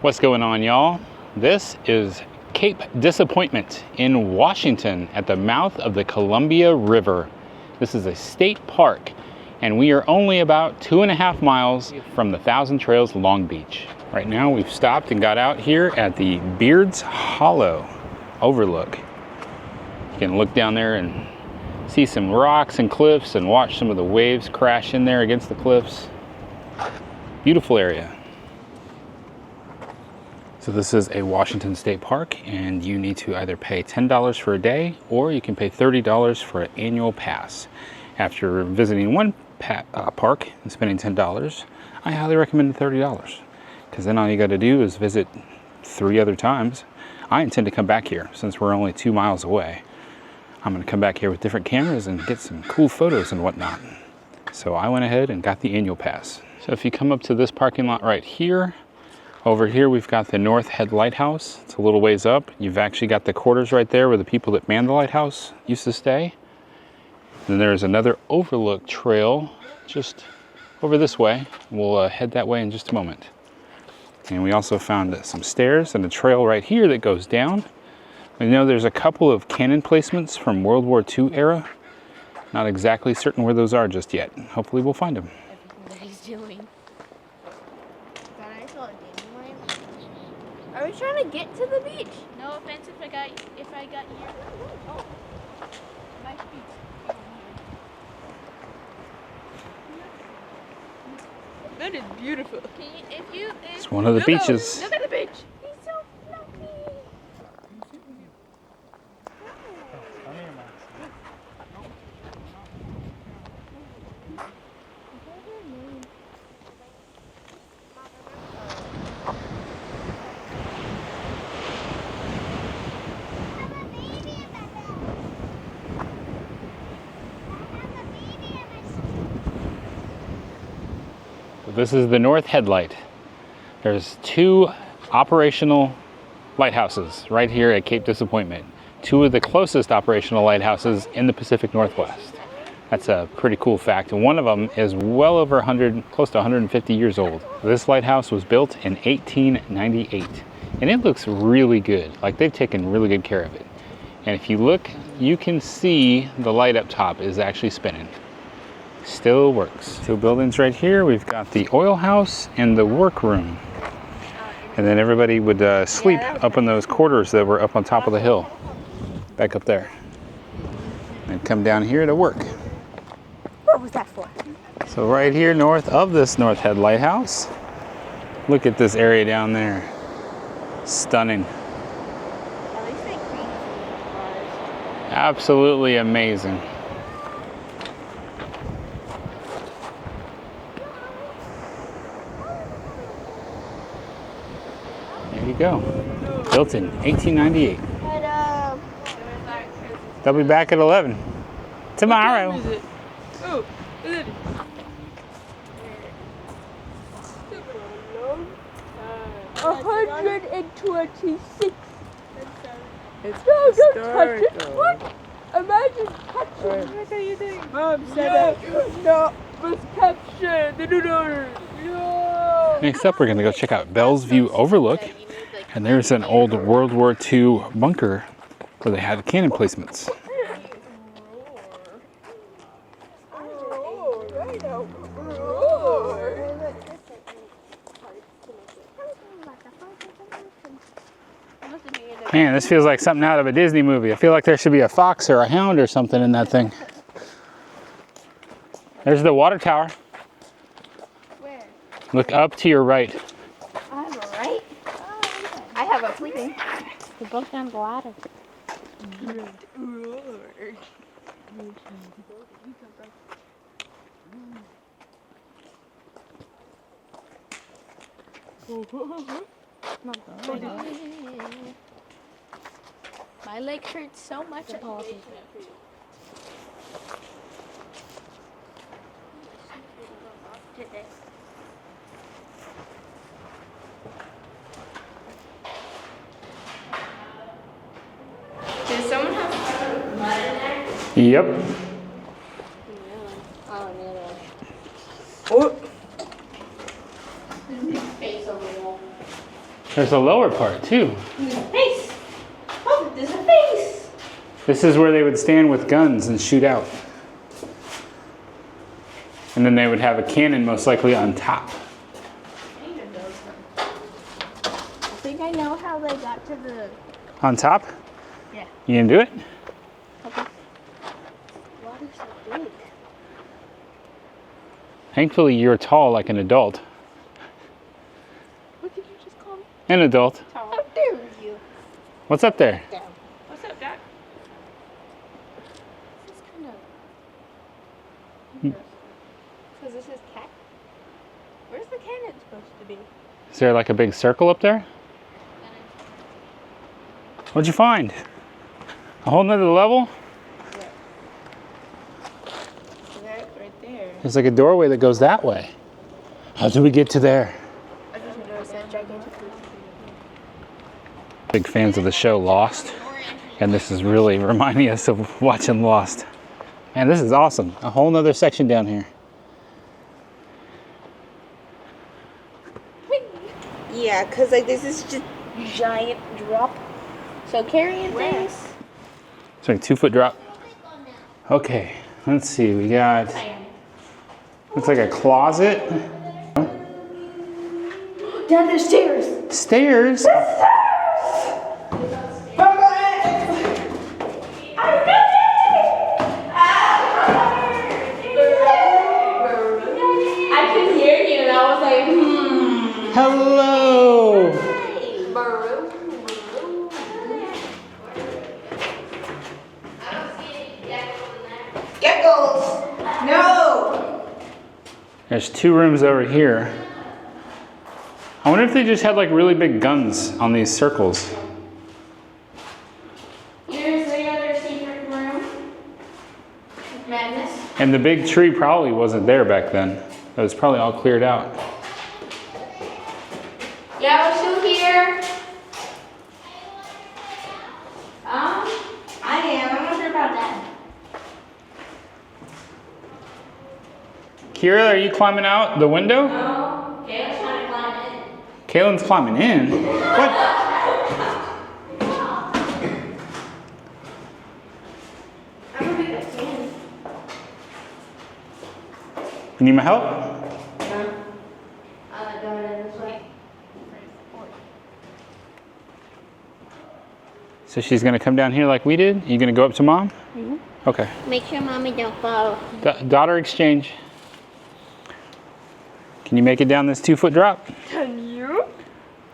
What's going on, y'all? This is Cape Disappointment in Washington at the mouth of the Columbia River. This is a state park, and we are only about 2.5 miles from the Thousand Trails Long Beach. Right now we've stopped and got out here at the Beards Hollow Overlook. You can look down there and see some rocks and cliffs and watch some of the waves crash in there against the cliffs. Beautiful area. So this is a Washington State Park, and you need to either pay $10 for a day or you can pay $30 for an annual pass. After visiting one park and spending $10, I highly recommend the $30, because then all you got to do is visit 3 other times. I intend to come back here since we're only 2 miles away. I'm going to come back here with different cameras and get some cool photos and whatnot. So I went ahead and got the annual pass. So if you come up to this parking lot right here, over here we've got the North Head Lighthouse. It's a little ways up. You've actually got the quarters right there where the people that man the lighthouse used to stay. Then there's another Overlook trail just over this way. We'll head that way in just a moment. And we also found some stairs and a trail right here that goes down. I know there's a couple of cannon placements from World War II era. Not exactly certain where those are just yet. Hopefully we'll find them. What he's doing. Are we trying to get to the beach? No offense if I got here. Oh, nice beach. That is beautiful. It's one of the beaches. Look at the beach. He's so fluffy. This is the North Headlight. There's 2 operational lighthouses right here at Cape Disappointment. 2 of the closest operational lighthouses in the Pacific Northwest. That's a pretty cool fact. And one of them is well over 100, close to 150 years old. This lighthouse was built in 1898, and it looks really good. Like, they've taken really good care of it. And if you look, you can see the light up top is actually spinning. Still works. 2 buildings right here. We've got the oil house and the workroom. And then everybody would sleep up in those quarters that were up on top of the hill. Back up there. And come down here to work. What was that for? So right here north of this North Head Lighthouse, look at this area down there. Stunning. At least they cleaned it. Absolutely amazing. There you go. Built in 1898. They'll be back at 11 tomorrow. What time is it? Oh, is it? 126. It's No, don't touch historical. it. What? Imagine touching it. What are you doing? Mom said no, must capture the noodle. No. Next up, we're going to go check out Bell's View Overlook. And there's an old World War II bunker where they had cannon placements. Man, this feels like something out of a Disney movie. I feel like there should be a fox or a hound or something in that thing. There's the water tower. Where? Look up to your right. I have a right. I have a sleeping. We're both down the ladder. My leg hurts so much. Did they? Did someone have mud in there? Yep. Oh, no. Oh. Face on the wall. There's a lower part too. There's a face. Oh, there's a face. This is where they would stand with guns and shoot out. And then they would have a cannon most likely on top. I think I know how they got to the... On top? Yeah. You gonna do it? Okay. Water's so big. Thankfully you're tall like an adult. What did you just call me? An adult. How dare you? What's up there? What's up, Doc? This is kind of... Because this is cat. Where's the cannon supposed to be? Is there like a big circle up there? What'd you find? A whole nother level? That's right there. There's like a doorway that goes that way. How did we get to there? I just noticed that gigantic. Big fans of the show Lost. And this is really reminding us of watching Lost. Man, this is awesome. A whole nother section down here. Yeah, because like this is just giant drop. So carrying things. It's like a 2-foot drop. Okay, let's see. We got, looks like a closet. Down the stairs. Stairs? I could hear you and I was like, Hello. Geckos! No! There's 2 rooms over here. I wonder if they just had like really big guns on these circles. Here's the other secret room. Madness. And the big tree probably wasn't there back then. It was probably all cleared out. Yeah, we're still here. I am. I'm not sure about that. Kira, are you climbing out the window? No. Kayla's trying to climb in. Kaylin's climbing in. What? I'm gonna be the king. You need my help? I'm going in this way. So she's gonna come down here like we did? You gonna go up to mom? Mhm. Okay. Make sure mommy don't fall. Daughter exchange. Can you make it down this 2-foot drop? Can you?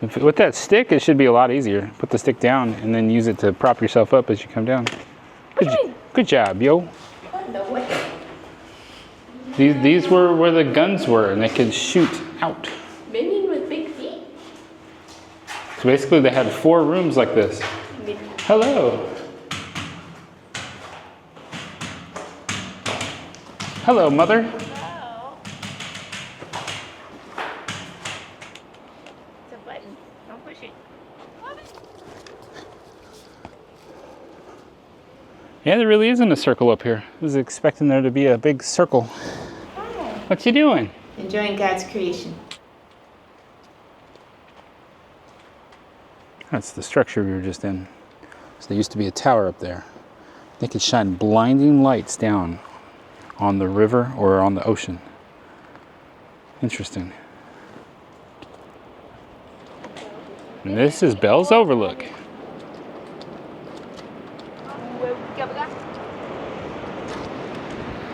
With that stick, it should be a lot easier. Put the stick down and then use it to prop yourself up as you come down. Good job, yo. No way. These were where the guns were and they could shoot out. Minion with big feet. So basically they had 4 rooms like this. Hello. Hello, mother. It's a button. Don't push it. Yeah, there really isn't a circle up here. I was expecting there to be a big circle. What you doing? Enjoying God's creation. That's the structure we were just in. So there used to be a tower up there. They could shine blinding lights down on the river or on the ocean. Interesting. And this is Bell's Overlook.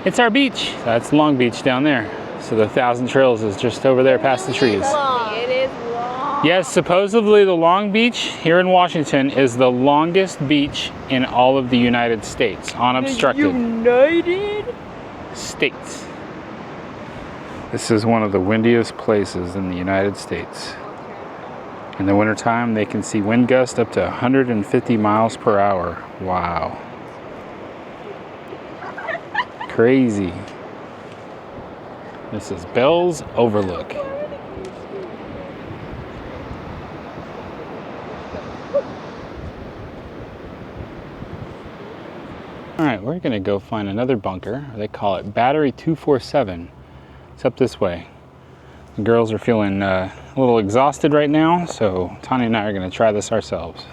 It's our beach. That's Long Beach down there. So the Thousand Trails is just over there past the trees. It is long. Yes, supposedly the Long Beach here in Washington is the longest beach in all of the United States, unobstructed. United States. This is one of the windiest places in the United States. In the wintertime, they can see wind gusts up to 150 miles per hour. Wow. Crazy. This is Bell's Overlook. All right, we're gonna go find another bunker. They call it Battery 247. It's up this way. The girls are feeling a little exhausted right now, so Tanya and I are going to try this ourselves.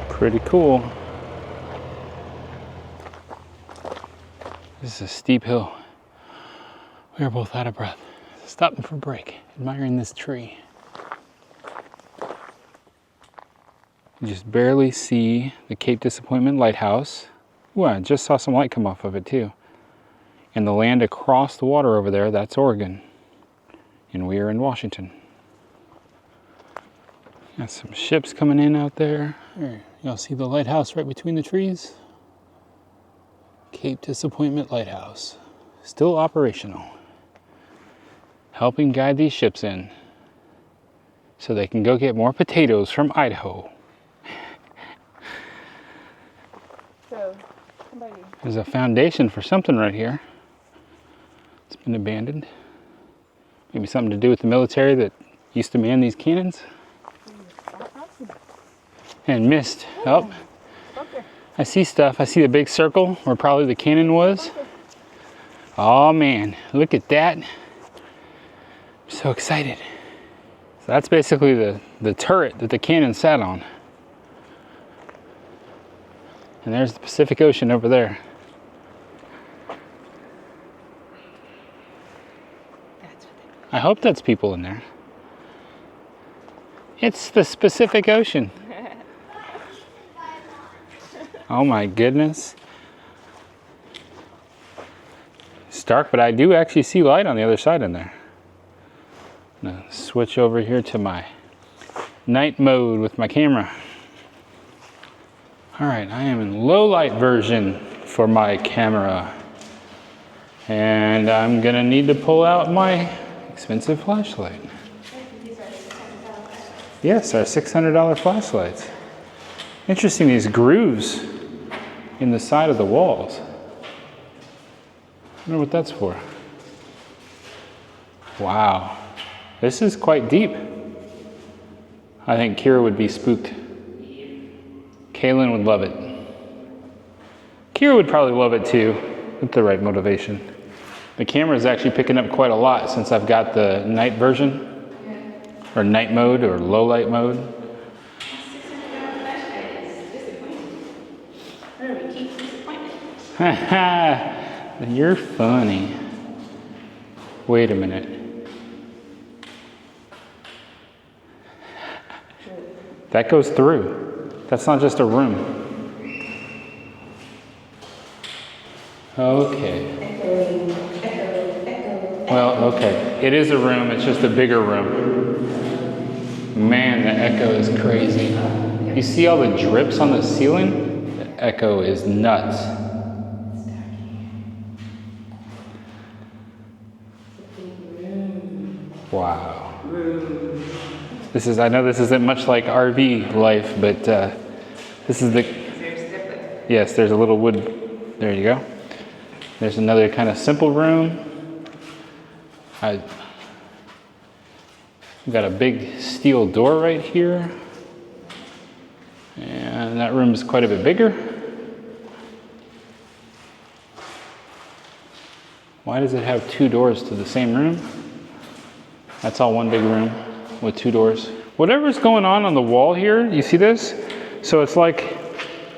Pretty cool. This is a steep hill. We are both out of breath. Stopping for a break, admiring this tree. You just barely see the Cape Disappointment Lighthouse. Ooh, I just saw some light come off of it too. And the land across the water over there, that's Oregon. And we are in Washington. Got some ships coming in out there. Y'all see the lighthouse right between the trees? Cape Disappointment Lighthouse. Still operational. Helping guide these ships in so they can go get more potatoes from Idaho. So, somebody. There's a foundation for something right here. It's been abandoned. Maybe something to do with the military that used to man these cannons. And mist. Oh, I see stuff. I see the big circle where probably the cannon was. Oh man, look at that. I'm so excited. So that's basically the turret that the cannon sat on. And there's the Pacific Ocean over there. I hope that's people in there. It's the Pacific Ocean. Oh my goodness. It's dark, but I do actually see light on the other side in there. I'm gonna switch over here to my night mode with my camera. All right, I am in low light version for my camera. And I'm gonna need to pull out my expensive flashlight. Yes, our $600 flashlights. Interesting, these grooves in the side of the walls. I wonder what that's for. Wow, this is quite deep. I think Kira would be spooked. Kaylin would love it. Kira would probably love it too, with the right motivation. The camera is actually picking up quite a lot since I've got the night version, or night mode, or low light mode. Haha, you're funny. Wait a minute. That goes through. That's not just a room. Okay. Well, okay. It is a room, it's just a bigger room. Man, the echo is crazy. You see all the drips on the ceiling? The echo is nuts. Wow. This is, I know this isn't much like RV life, but this is the, yes, there's a little wood, there you go. There's another kind of simple room. We've got a big steel door right here. And that room is quite a bit bigger. Why does it have two doors to the same room? That's all one big room with two doors. Whatever's going on the wall here, you see this? So it's like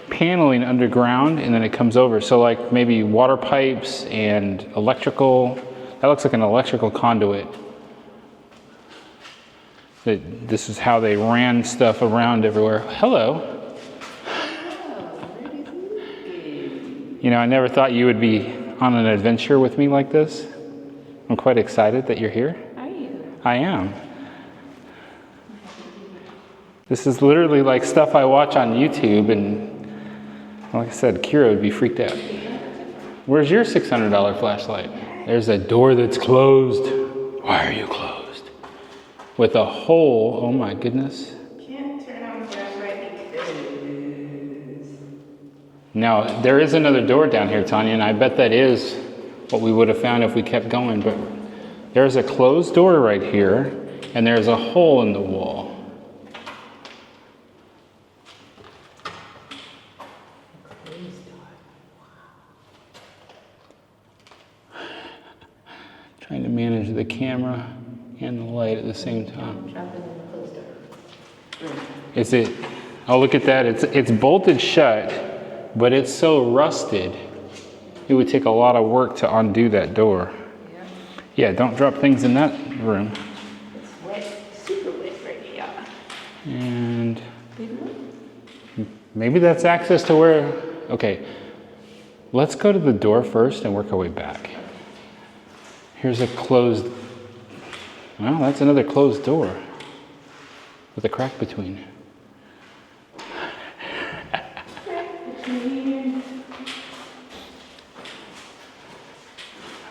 paneling underground and then it comes over. So like maybe water pipes and electrical. That looks like an electrical conduit. This is how they ran stuff around everywhere. Hello. You know, I never thought you would be on an adventure with me like this. I'm quite excited that you're here. Are you? I am. This is literally like stuff I watch on YouTube, and like I said, Kira would be freaked out. Where's your $600 flashlight? There's a door that's closed. Why are you closed? With a hole, oh my goodness. Can't turn on the flashlight because... Now, there is another door down here, Tanya, and I bet that is what we would have found if we kept going, but there's a closed door right here, and there's a hole in the wall. Trying to manage the camera and the light at the same time. Is it? Oh, look at that. It's bolted shut, but it's so rusted. It would take a lot of work to undo that door. Yeah, don't drop things in that room. It's wet, super wet right here. And maybe that's access to where, okay. Let's go to the door first and work our way back. Here's a closed, well, that's another closed door with a crack between.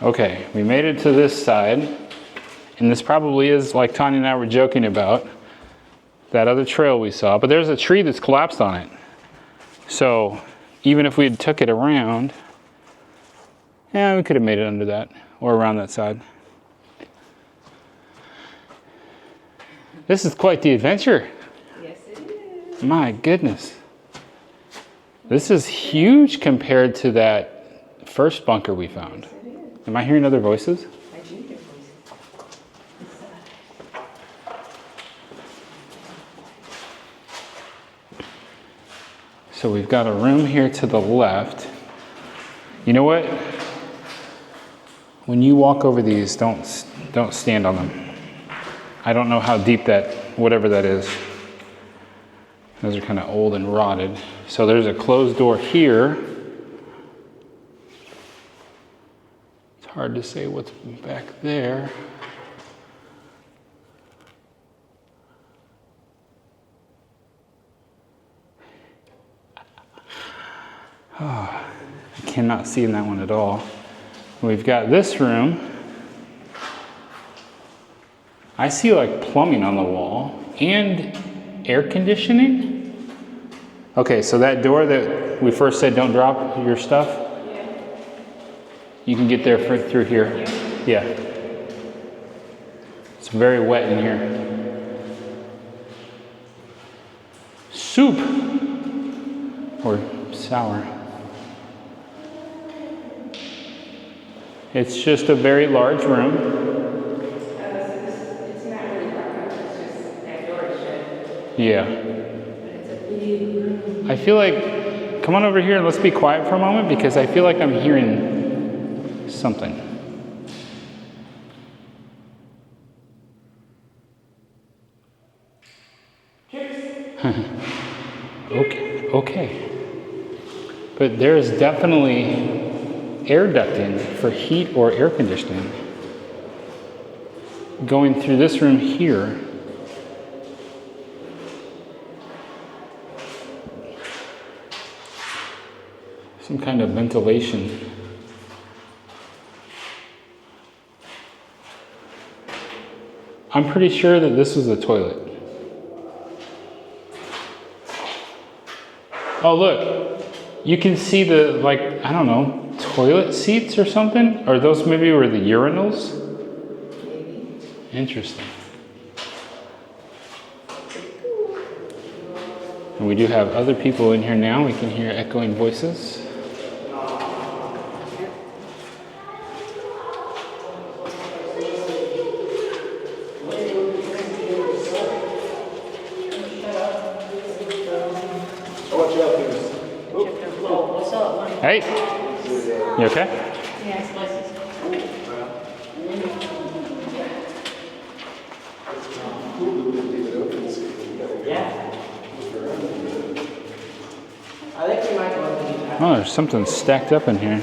Okay, we made it to this side, and this probably is, like Tanya and I were joking about, that other trail we saw, but there's a tree that's collapsed on it. So even if we had took it around, yeah, we could have made it under that or around that side. This is quite the adventure. Yes, it is. My goodness. This is huge compared to that first bunker we found. Am I hearing other voices? I do hear voices. So we've got a room here to the left. You know what? When you walk over these, don't stand on them. I don't know how deep that, whatever that is. Those are kind of old and rotted. So there's a closed door here. It's hard to say what's back there. Oh, I cannot see in that one at all. We've got this room. I see like plumbing on the wall and air conditioning. Okay, so that door that we first said don't drop your stuff, you can get there through here. Yeah. It's very wet in here. Soup or sour. It's just a very large room. It's not really dark, it's just that door is shut. Yeah. But it's a big room. I feel like, come on over here and let's be quiet for a moment because I feel like I'm hearing something. Okay. But there is definitely air ducting for heat or air conditioning going through this room here. Some kind of ventilation. I'm pretty sure that this was a toilet. Oh look, you can see the, like, I don't know, toilet seats or something? Or those maybe were the urinals? Maybe. Interesting. And we do have other people in here now. We can hear echoing voices. Hey, you okay? Yes, voices. Yeah. I think we might want to do that. Oh, there's something stacked up in here.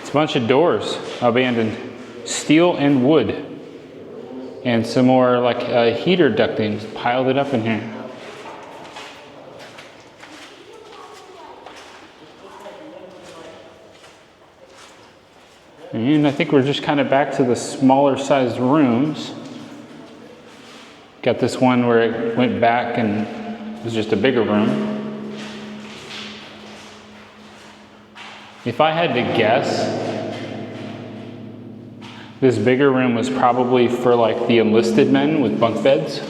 It's a bunch of doors abandoned, steel and wood, and some more like heater ducting piled it up in here. And I think we're just kind of back to the smaller sized rooms. Got this one where it went back and it was just a bigger room. If I had to guess, this bigger room was probably for like the enlisted men with bunk beds.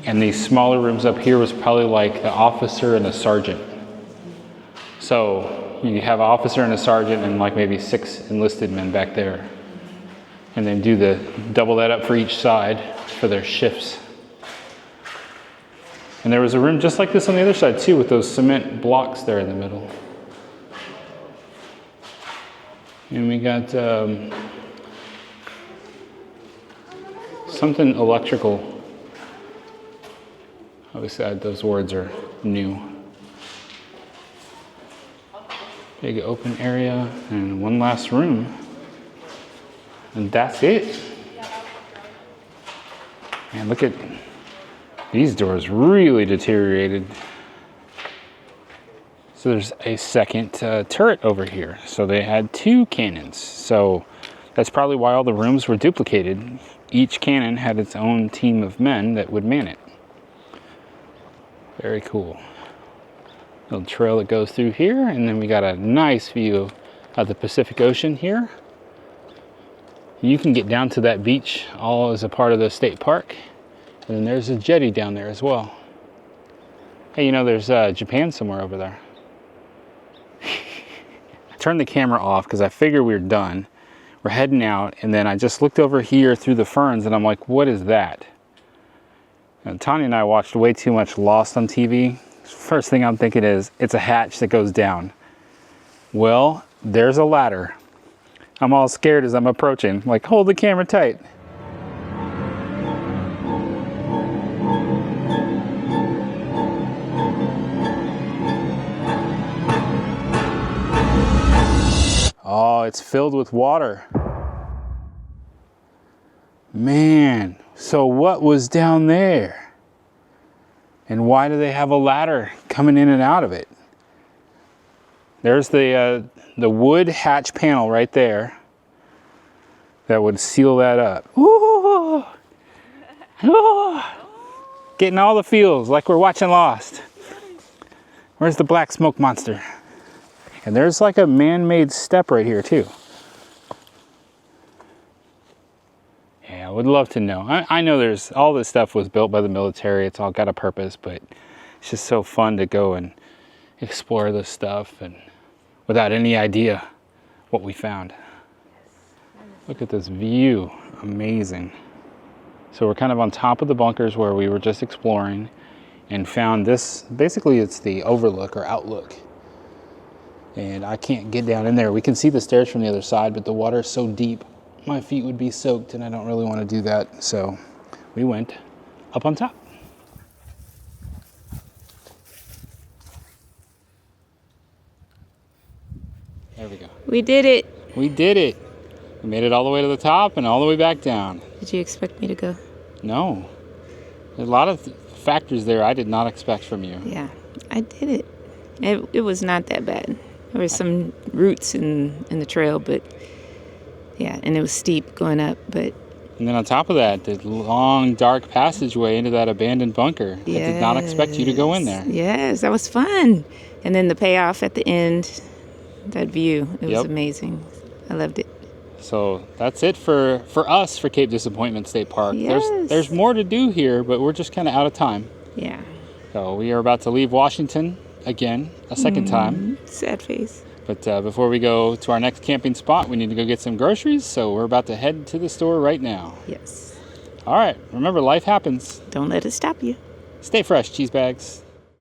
And these smaller rooms up here was probably like the officer and a sergeant. So You have an officer and a sergeant and like maybe 6 enlisted men back there. And then double that up for each side for their shifts. And there was a room just like this on the other side too, with those cement blocks there in the middle. And we got something electrical. Obviously, those words are new. Big open area and one last room. And that's it. Man, look at these doors, really deteriorated. So there's a second turret over here. So they had 2 cannons. So that's probably why all the rooms were duplicated. Each cannon had its own team of men that would man it. Very cool. Little trail that goes through here, and then we got a nice view of the Pacific Ocean here. You can get down to that beach all as a part of the state park. And then there's a jetty down there as well. Hey, you know there's Japan somewhere over there. I turned the camera off because I figured we were done. We're heading out, and then I just looked over here through the ferns, and I'm like, what is that? And Tanya and I watched way too much Lost on TV. First thing I'm thinking is, it's a hatch that goes down. Well, there's a ladder. I'm all scared as I'm approaching. I'm like, hold the camera tight. Oh, it's filled with water. Man, so what was down there? And why do they have a ladder coming in and out of it? There's the wood hatch panel right there that would seal that up. Ooh. Ooh. Getting all the feels like we're watching Lost. Where's the black smoke monster? And there's like a man-made step right here too. Yeah, I would love to know. I know there's all this stuff was built by the military. It's all got a purpose, but it's just so fun to go and explore this stuff and without any idea what we found. Look at this view, amazing. So we're kind of on top of the bunkers where we were just exploring and found this, basically it's the Overlook or Outlook. And I can't get down in there. We can see the stairs from the other side, but the water is so deep, my feet would be soaked and I don't really want to do that. So we went up on top. There we go. We did it. We did it. We made it all the way to the top and all the way back down. Did you expect me to go? No. There's a lot of factors there I did not expect from you. Yeah, I did it. It was not that bad. There were some roots in the trail, but yeah, and it was steep going up, but... And then on top of that, the long, dark passageway into that abandoned bunker. Yes. I did not expect you to go in there. Yes, that was fun. And then the payoff at the end, that view, it was amazing. I loved it. So that's it for us for Cape Disappointment State Park. Yes. There's more to do here, but we're just kind of out of time. Yeah. So we are about to leave Washington again, a second time. Sad face. But before we go to our next camping spot, we need to go get some groceries. So we're about to head to the store right now. Yes. All right. Remember, life happens. Don't let it stop you. Stay fresh, cheese bags.